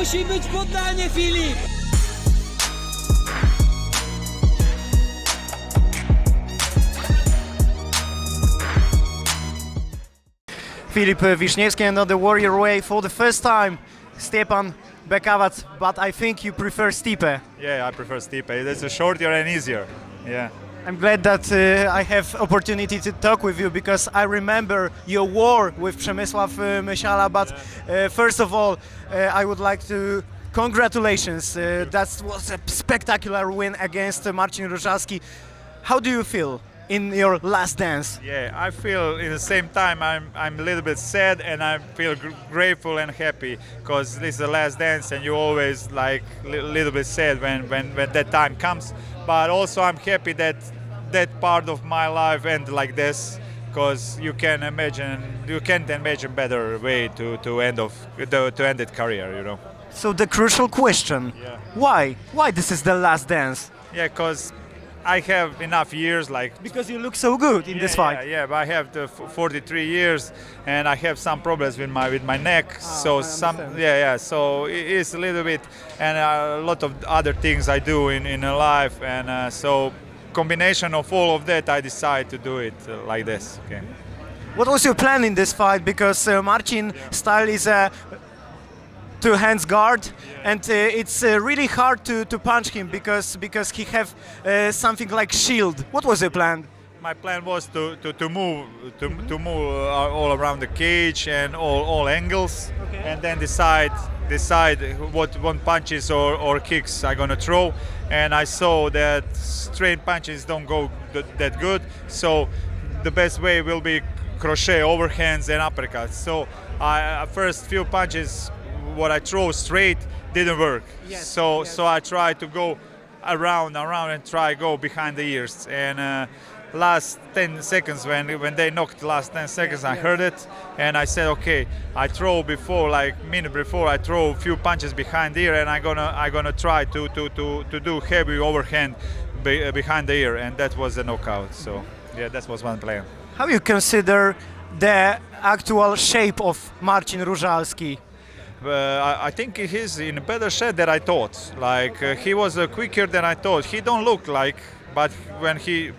Musi być poddanie, Filip! Filip Wiśniewski and on the Warrior Way for the first time. Stepan Bekavac, but I think you prefer Stipe. Yeah, I prefer Stipe. It's shorter and easier. Yeah. I'm glad that I have opportunity to talk with you because I remember your war with Przemysław Myślała, but first of all, I would like to congratulations. That was a spectacular win against Marcin Różalski. How do you feel in your last dance? Yeah, I feel in the same time I'm a little bit sad and I feel grateful and happy because this is the last dance and you always like little bit sad when that time comes. But also I'm happy that that part of my life ended like this because you can't imagine better way to end that career, you know. So the crucial question, Yeah. Why this is the last dance? Yeah, because I have enough years like. Because you look so good in this fight. Yeah, but I have the 43 years, and I have some problems with my neck. So so it's a little bit, and a lot of other things I do in life, and so combination of all of that, I decide to do it like this. Okay. What was your plan in this fight? Because Marcin style is a two hands guard, and it's really hard to punch him because he have something like shield. What was your plan? My plan was to move all around the cage and all angles, and then decide what one punches or kicks I'm gonna throw. And I saw that straight punches don't go that good, so the best way will be crochet, overhands, and uppercuts. So first few punches, what I throw straight didn't work. Yes, so yes. so I tried to go around and try go behind the ears. And last 10 seconds when they knocked the last 10 seconds, I heard it and I said, okay, I throw before, like minute before, I throw a few punches behind the ear and I'm gonna try to do heavy overhand behind the ear, and that was a knockout. So yeah, that was one plan. How you consider the actual shape of Marcin Różalski? I think he's in a better shape than I thought. Like he was quicker than I thought. He don't look like, but when he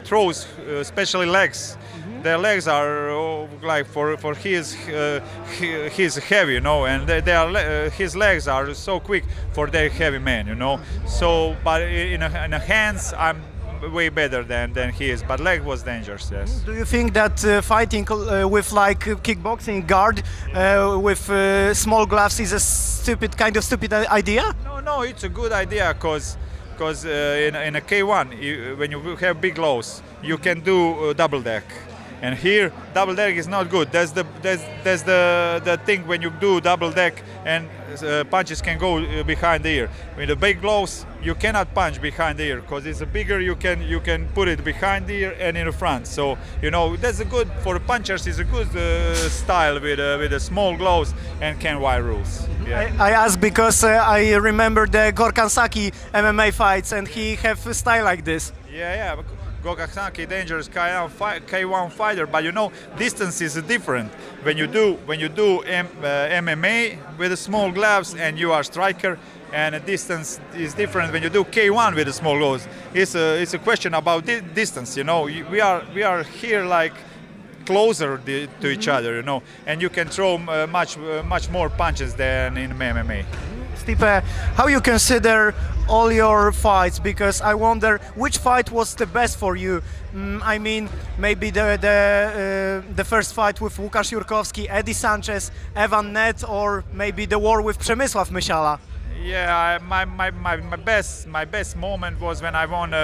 throws, especially legs, their legs are like for he's heavy, you know, and his legs are so quick for their heavy man, you know. So, but in the hands, I'm way better than he is, but leg was dangerous. Yes. Do you think that fighting with like kickboxing guard with small gloves is a stupid idea? No, it's a good idea because in a K1 when you have big gloves you can do double deck, and here double deck is not good. That's the thing when you do double deck and punches can go behind the ear. With the big gloves you cannot punch behind the ear because it's bigger. You can put it behind the ear and in the front. So you know that's a good for the punchers. It's a good style with the small gloves and can wide rules. Yeah. I ask because I remember the Gorkansaki MMA fights and he have a style like this. Yeah. Gokaksaki dangerous K1 fighter, but you know distance is different when you do MMA with the small gloves and you are striker, and the distance is different when you do K1 with the small gloves. It's a question about distance, you know. We are here like closer to each other, you know, and you can throw much more punches than in MMA. Stipe, how you consider all your fights? Because I wonder which fight was the best for you. I mean, maybe the first fight with Łukasz Jurkowski, Eddie Sanchez, Evan Net, or maybe the war with Przemysław Myślała. Yeah, my best moment was when I won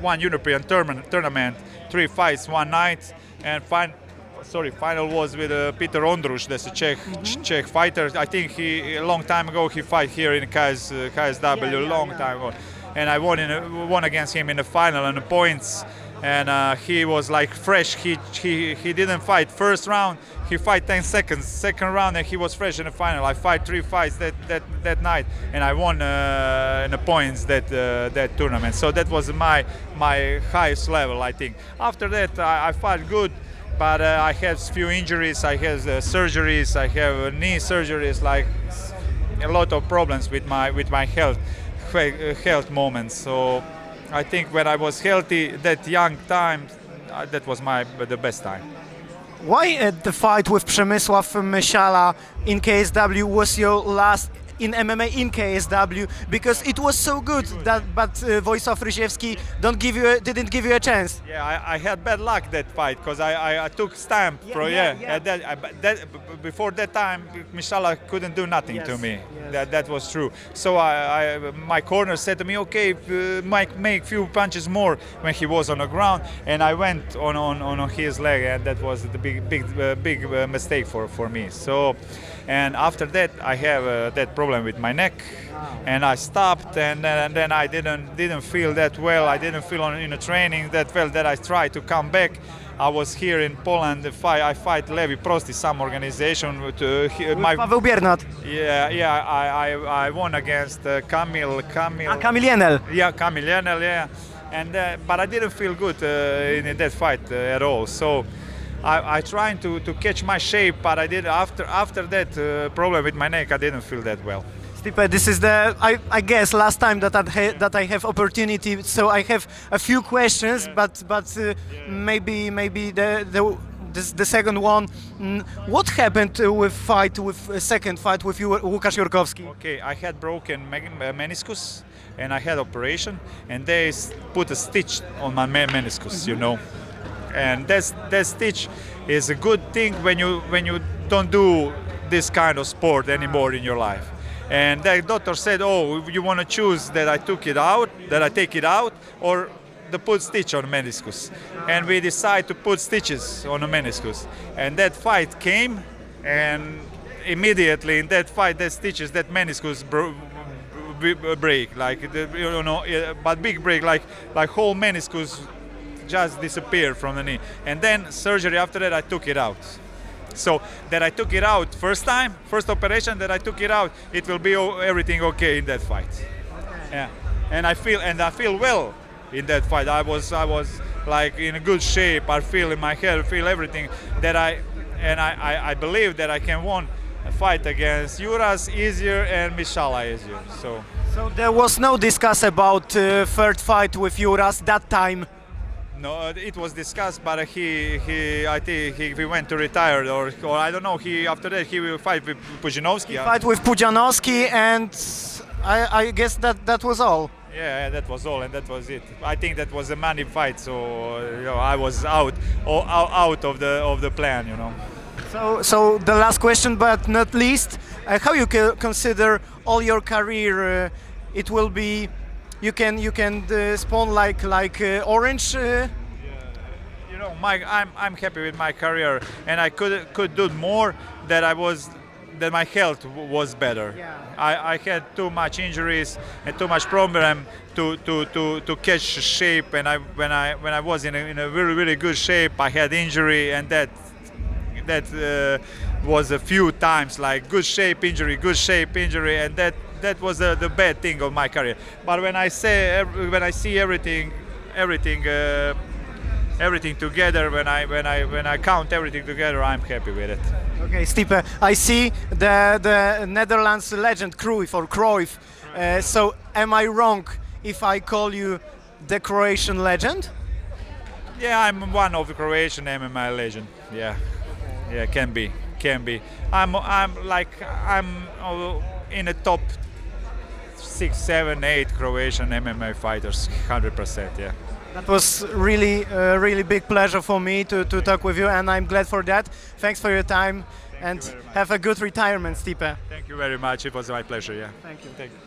one European tournament, 3 fights one night, and final was with Peter Ondruš, that's a Czech fighter. I think a long time ago he fight here in KSW, long time ago, and I won against him in the final on the points. And he was like fresh. He didn't fight first round. He fight 10 seconds. Second round, and he was fresh in the final. I fight 3 fights that night, and I won in the points that tournament. So that was my highest level, I think. After that, I fought good, but I had few injuries. I had surgeries. I have knee surgeries like a lot of problems with my health moments. So I think when I was healthy, that young time, that was the best time. Why the fight with Przemysław Myślała in KSW was your last in MMA in KSW? Because it was so good that, but Wojciech Rysiewski didn't give you a chance. Yeah, I had bad luck that fight because I took stamp. Before that time, Myślała couldn't do nothing to me. Yes. That was true. So my corner said to me, okay, make few punches more when he was on the ground, and I went on his leg, and that was the big mistake for me. So, and after that, I have that problem with my neck, and I stopped, and then I didn't feel that well. I didn't feel in the training that well. That I tried to come back. I was here in Poland. I fight Levi Prosti, some organization. Paweł Biernat. I won against Kamil. Kamil Jenel. Yeah, Kamil Jenel. Yeah, and but I didn't feel good in that fight at all. So I tried to catch my shape, but I did after that problem with my neck. I didn't feel that well. Stipe, this is the I guess last time that I have opportunity. So I have a few questions, but maybe the second one. What happened with second fight with you, Łukasz Jurkowski? Okay, I had broken meniscus, and I had operation, and they put a stitch on my meniscus, you know. And that stitch is a good thing when you don't do this kind of sport anymore in your life. And the doctor said, "Oh, you want to choose that I take it out, or the put stitch on the meniscus." And we decided to put stitches on the meniscus. And that fight came, and immediately in that fight, that meniscus break, like but big break, like whole meniscus just disappeared from the knee. And then surgery after that, I took it out. So that I took it out first operation that I took it out, it will be everything okay in that fight. Yeah, and I feel well in that fight. I was like in a good shape. I feel in my head, feel everything that I believe that I can win a fight against Juras easier and MYŠLAÐEM easier. So there was no discuss about third fight with Juras that time. No, it was discussed, but I think he went to retire, or I don't know. After that he will fight with Pudzianowski. Fight with Pudzianowski, and I guess that was all. Yeah, that was all, and that was it. I think that was a money fight, so I was out of the plan, you know. So the last question, but not least, how you consider all your career? It will be. You can spawn like orange. You know, I'm happy with my career, and I could do more. That my health was better. Yeah. I had too much injuries and too much problem to catch shape. And when I was in a really good shape, I had injury, and that was a few times like good shape injury, and that was the bad thing of my career. But when I see everything together, when I count everything together, I'm happy with it. Okay, Stipe, I see the Netherlands legend Cruyff. So am I wrong if I call you the Croatian legend? Yeah, I'm one of the Croatian MMA legend. Yeah, yeah, can be. I'm in the top 6, 7, 8 Croatian MMA fighters, 100%. Yeah. That was really big pleasure for me to talk with you, and I'm glad for that. Thanks for your time, and have a good retirement, Stipe. Thank you very much. It was my pleasure. Yeah. Thank you. Thank you.